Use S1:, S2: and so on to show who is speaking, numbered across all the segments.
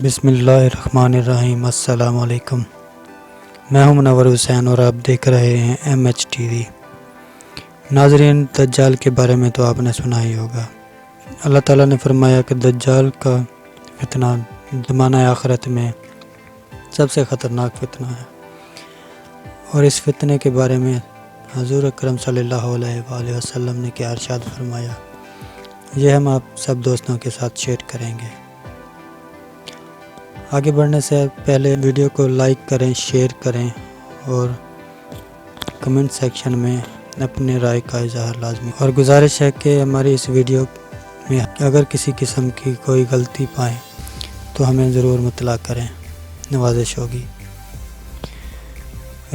S1: بسم اللہ الرحمن الرحیم۔ السلام علیکم، میں ہوں منور حسین اور آپ دیکھ رہے ہیں MH TV۔ ناظرین، دجال کے بارے میں تو آپ نے سنا ہی ہوگا۔ اللہ تعالیٰ نے فرمایا کہ دجال کا فتنہ زمانہ آخرت میں سب سے خطرناک فتنہ ہے، اور اس فتنے کے بارے میں حضور اکرم صلی اللہ علیہ وآلہ وسلم نے کیا ارشاد فرمایا، یہ ہم آپ سب دوستوں کے ساتھ شیئر کریں گے۔ آگے بڑھنے سے پہلے ویڈیو کو لائک کریں، شیئر کریں اور کمنٹ سیکشن میں اپنے رائے کا اظہار لازمی، اور گزارش ہے کہ ہماری اس ویڈیو میں اگر کسی قسم کی کوئی غلطی پائیں تو ہمیں ضرور مطلع کریں، نوازش ہوگی۔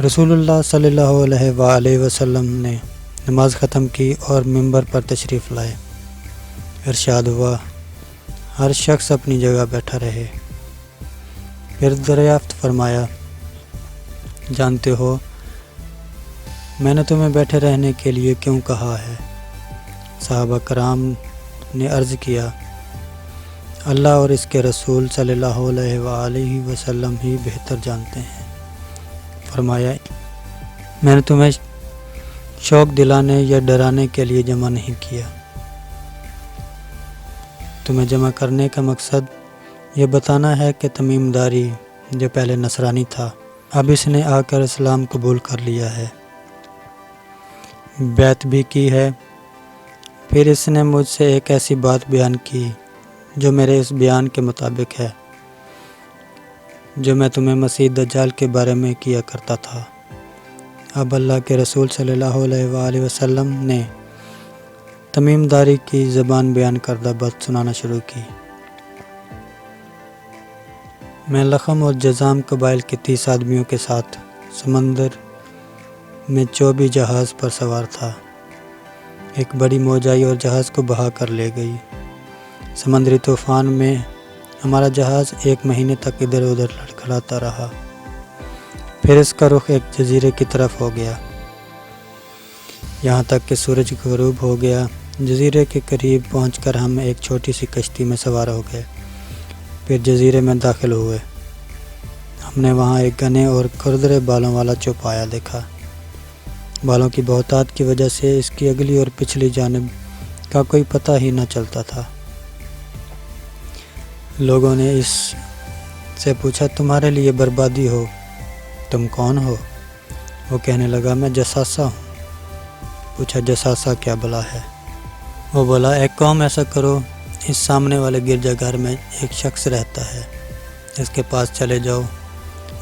S1: رسول اللہ صلی اللہ علیہ وآلہ وسلم نے نماز ختم کی اور ممبر پر تشریف لائے۔ ارشاد ہوا، ہر شخص اپنی جگہ بیٹھا رہے۔ پھر دریافت فرمایا، جانتے ہو میں نے تمہیں بیٹھے رہنے کے لیے کیوں کہا ہے؟ صحابہ کرام نے عرض کیا، اللہ اور اس کے رسول صلی اللہ علیہ وآلہ وسلم ہی بہتر جانتے ہیں۔ فرمایا، میں نے تمہیں شوق دلانے یا ڈرانے کے لیے جمع نہیں کیا، تمہیں جمع کرنے کا مقصد یہ بتانا ہے کہ تمیم داری جو پہلے نصرانی تھا اب اس نے آ کر اسلام قبول کر لیا ہے، بیعت بھی کی ہے۔ پھر اس نے مجھ سے ایک ایسی بات بیان کی جو میرے اس بیان کے مطابق ہے جو میں تمہیں مسیح دجال کے بارے میں کیا کرتا تھا۔ اب اللہ کے رسول صلی اللہ علیہ وآلہ وسلم نے تمیم داری کی زبان بیان کردہ بات سنانا شروع کی۔ میں لخم اور جذام قبائل کے 30 آدمیوں کے ساتھ سمندر میں 24 جہاز پر سوار تھا۔ ایک بڑی موج آئی اور جہاز کو بہا کر لے گئی۔ سمندری طوفان میں ہمارا جہاز 1 مہینے تک ادھر ادھر لڑکھڑاتا رہا، پھر اس کا رخ ایک جزیرے کی طرف ہو گیا، یہاں تک کہ سورج غروب ہو گیا۔ جزیرے کے قریب پہنچ کر ہم ایک چھوٹی سی کشتی میں سوار ہو گئے، پھر جزیرے میں داخل ہوئے۔ ہم نے وہاں ایک گھنے اور کھردرے بالوں والا چوپایا دیکھا۔ بالوں کی بہتات کی وجہ سے اس کی اگلی اور پچھلی جانب کا کوئی پتہ ہی نہ چلتا تھا۔ لوگوں نے اس سے پوچھا، تمہارے لیے بربادی ہو، تم کون ہو؟ وہ کہنے لگا، میں جساسہ ہوں۔ پوچھا، جساسہ کیا بلا ہے؟ وہ بولا، ایک قوم ایسا کرو، اس سامنے والے گرجا گھر میں ایک شخص رہتا ہے، اس کے پاس چلے جاؤ،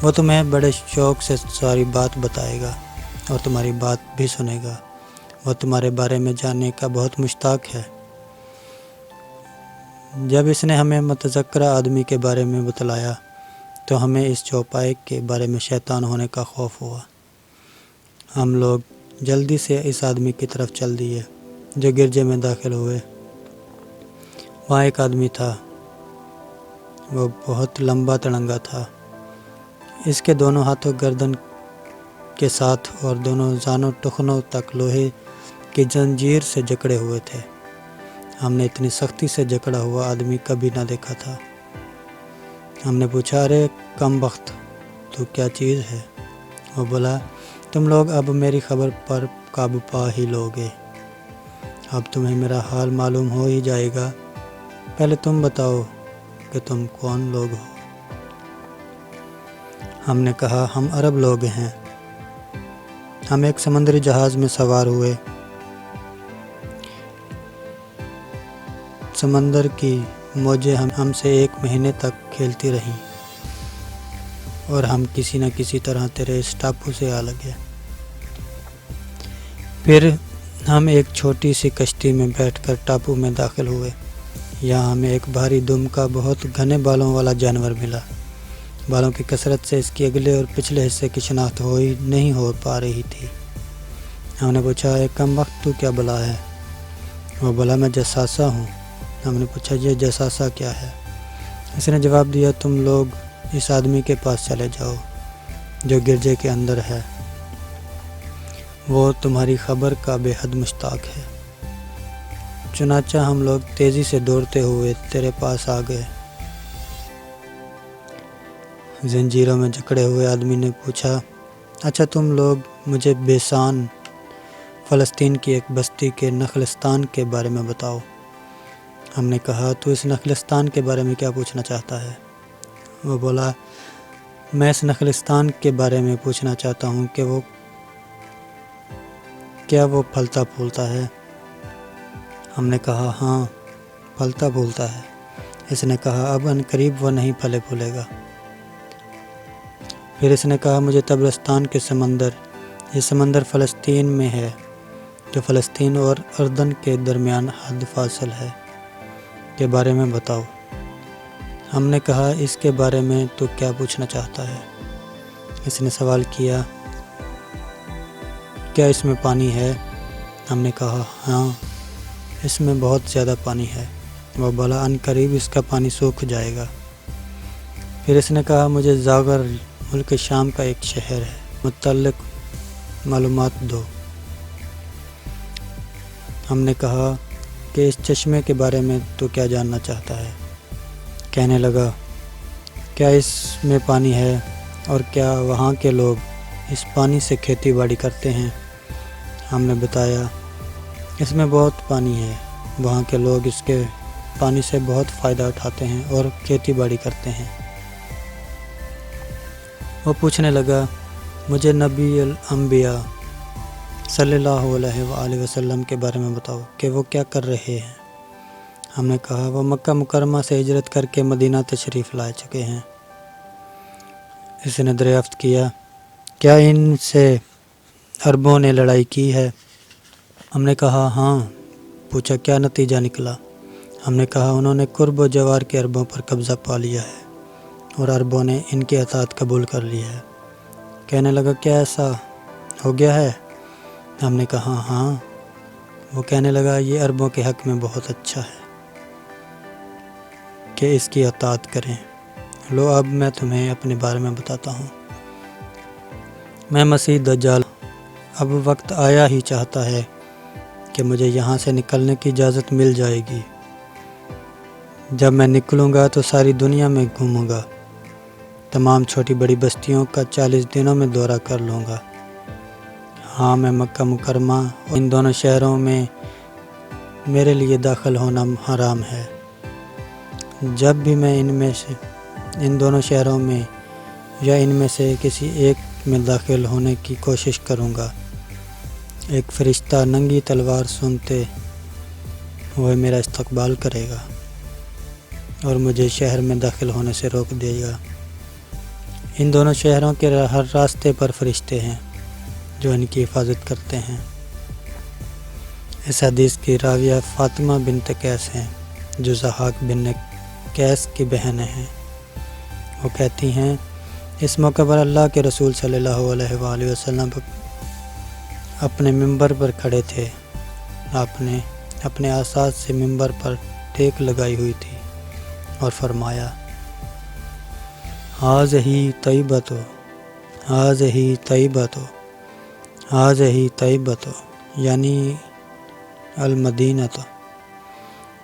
S1: وہ تمہیں بڑے شوق سے ساری بات بتائے گا اور تمہاری بات بھی سنے گا، وہ تمہارے بارے میں جاننے کا بہت مشتاق ہے۔ جب اس نے ہمیں متذکرہ آدمی کے بارے میں بتلایا تو ہمیں اس چوپائے کے بارے میں شیطان ہونے کا خوف ہوا۔ ہم لوگ جلدی سے اس آدمی کی طرف چل دیے جو گرجے میں داخل ہوئے۔ وہاں ایک آدمی تھا، وہ بہت لمبا تڑنگا تھا، اس کے دونوں ہاتھوں گردن کے ساتھ اور دونوں زانوں ٹخنوں تک لوہے کی زنجیر سے جکڑے ہوئے تھے۔ ہم نے اتنی سختی سے جکڑا ہوا آدمی کبھی نہ دیکھا تھا۔ ہم نے پوچھا، ارے کم بخت، تو کیا چیز ہے؟ وہ بولا، تم لوگ اب میری خبر پر قابو پا ہی لوگے، اب تمہیں میرا حال معلوم ہو ہی جائے گا، پہلے تم بتاؤ کہ تم کون لوگ ہو؟ ہم نے کہا، ہم عرب لوگ ہیں، ہم ایک سمندری جہاز میں سوار ہوئے، سمندر کی موجیں ہم سے 1 مہینے تک کھیلتی رہیں اور ہم کسی نہ کسی طرح تیرے اس ٹاپو سے آ لگے۔ پھر ہم ایک چھوٹی سی کشتی میں بیٹھ کر ٹاپو میں داخل ہوئے۔ یہاں ہمیں ایک بھاری دم کا بہت گھنے بالوں والا جانور ملا۔ بالوں کی کثرت سے اس کی اگلے اور پچھلے حصے کی شناخت نہیں ہو پا رہی تھی۔ ہم نے پوچھا، اے کم وقت، تو کیا بلا ہے؟ وہ بولا، میں جساسہ ہوں۔ ہم نے پوچھا، یہ جساسہ کیا ہے؟ اس نے جواب دیا، تم لوگ اس آدمی کے پاس چلے جاؤ جو گرجے کے اندر ہے، وہ تمہاری خبر کا بے حد مشتاق ہے۔ چنانچہ ہم لوگ تیزی سے دوڑتے ہوئے تیرے پاس آ گئے۔ زنجیروں میں جکڑے ہوئے آدمی نے پوچھا، اچھا تم لوگ مجھے بیسان فلسطین کی ایک بستی کے نخلستان کے بارے میں بتاؤ۔ ہم نے کہا، تو اس نخلستان کے بارے میں کیا پوچھنا چاہتا ہے؟ وہ بولا، میں اس نخلستان کے بارے میں پوچھنا چاہتا ہوں کہ کیا وہ پھلتا پھولتا ہے؟ ہم نے کہا، ہاں پھلتا پھولتا ہے۔ اس نے کہا، اب ان قریب وہ نہیں پھلے پھولے گا۔ پھر اس نے کہا، مجھے طبرستان کے سمندر، یہ سمندر فلسطین میں ہے جو فلسطین اور اردن کے درمیان حد فاصل ہے، کے بارے میں بتاؤ۔ ہم نے کہا، اس کے بارے میں تو کیا پوچھنا چاہتا ہے؟ اس نے سوال کیا، کیا اس میں پانی ہے؟ ہم نے کہا، ہاں اس میں بہت زیادہ پانی ہے۔ وہ بولا، ان قریب اس کا پانی سوکھ جائے گا۔ پھر اس نے کہا، مجھے زاغر ملک شام کا ایک شہر ہے، متعلق معلومات دو۔ ہم نے کہا کہ اس چشمے کے بارے میں تو کیا جاننا چاہتا ہے؟ کہنے لگا، کیا اس میں پانی ہے اور کیا وہاں کے لوگ اس پانی سے کھیتی باڑی کرتے ہیں؟ ہم نے بتایا، اس میں بہت پانی ہے، وہاں کے لوگ اس کے پانی سے بہت فائدہ اٹھاتے ہیں اور کھیتی باڑی کرتے ہیں۔ وہ پوچھنے لگا، مجھے نبی الانبیاء صلی اللہ علیہ وآلہ وسلم کے بارے میں بتاؤ کہ وہ کیا کر رہے ہیں۔ ہم نے کہا، وہ مکہ مکرمہ سے ہجرت کر کے مدینہ تشریف لائے چکے ہیں۔ اس نے دریافت کیا، کیا ان سے عربوں نے لڑائی کی ہے؟ ہم نے کہا، ہاں۔ پوچھا، کیا نتیجہ نکلا؟ ہم نے کہا، انہوں نے قرب و جوار کے عربوں پر قبضہ پا لیا ہے اور عربوں نے ان کی اطاعت قبول کر لی ہے۔ کہنے لگا، کیا ایسا ہو گیا ہے؟ ہم نے کہا، ہاں۔ وہ کہنے لگا، یہ عربوں کے حق میں بہت اچھا ہے کہ اس کی اطاعت کریں۔ لو اب میں تمہیں اپنے بارے میں بتاتا ہوں۔ میں مسیح دجال اب وقت آیا ہی چاہتا ہے کہ مجھے یہاں سے نکلنے کی اجازت مل جائے گی۔ جب میں نکلوں گا تو ساری دنیا میں گھوموں گا، تمام چھوٹی بڑی بستیوں کا 40 دنوں میں دورہ کر لوں گا۔ ہاں، میں مکہ مکرمہ اور ان دونوں شہروں میں میرے لیے داخل ہونا حرام ہے۔ جب بھی میں ان دونوں شہروں میں یا ان میں سے کسی ایک میں داخل ہونے کی کوشش کروں گا، ایک فرشتہ ننگی تلوار سنتے ہوئے میرا استقبال کرے گا اور مجھے شہر میں داخل ہونے سے روک دے گا۔ ان دونوں شہروں کے ہر راستے پر فرشتے ہیں جو ان کی حفاظت کرتے ہیں۔ اس حدیث کی راویہ فاطمہ بنت قیس ہیں جو ضحاک بن قیس کی بہنیں ہیں۔ وہ کہتی ہیں، اس موقع پر اللہ کے رسول صلی اللہ علیہ وآلہ وسلم اپنے ممبر پر کھڑے تھے۔ آپ نے اپنے آساد سے ممبر پر ٹیک لگائی ہوئی تھی اور فرمایا، ہٰذہِ طیبۃ، ہٰذہِ طیبۃ، ہٰذہِ طیبۃ، یعنی المدینہ،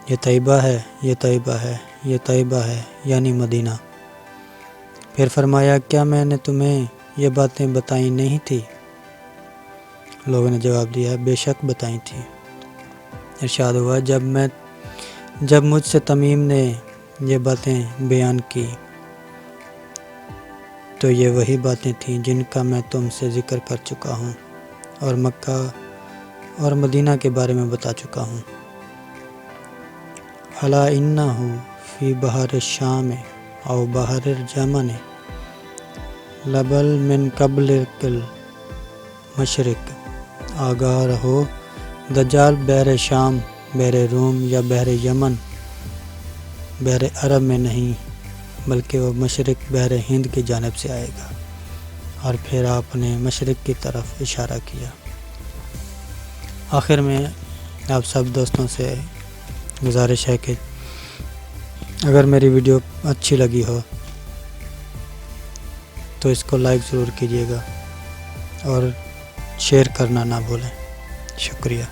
S1: یہ طیبہ ہے، یہ طیبہ ہے، یہ طیبہ ہے، یعنی مدینہ۔ پھر فرمایا، کیا میں نے تمہیں یہ باتیں بتائی نہیں تھی؟ لوگوں نے جواب دیا، بے شک بتائی تھی۔ ارشاد ہوا، جب مجھ سے تمیم نے یہ باتیں بیان کی تو یہ وہی باتیں تھیں جن کا میں تم سے ذکر کر چکا ہوں اور مکہ اور مدینہ کے بارے میں بتا چکا ہوں۔ الا انہ فی بحر الشام او بحر الجمن لبل من قبل المشرق، آگاہ رہو، دجال بحر شام، بحر روم یا بحر یمن، بحر عرب میں نہیں بلکہ وہ مشرق بحر ہند کی جانب سے آئے گا۔ اور پھر آپ نے مشرق کی طرف اشارہ کیا۔ آخر میں آپ سب دوستوں سے گزارش ہے کہ اگر میری ویڈیو اچھی لگی ہو تو اس کو لائک ضرور کیجیے گا اور شیئر کرنا نہ بھولیں۔ شکریہ۔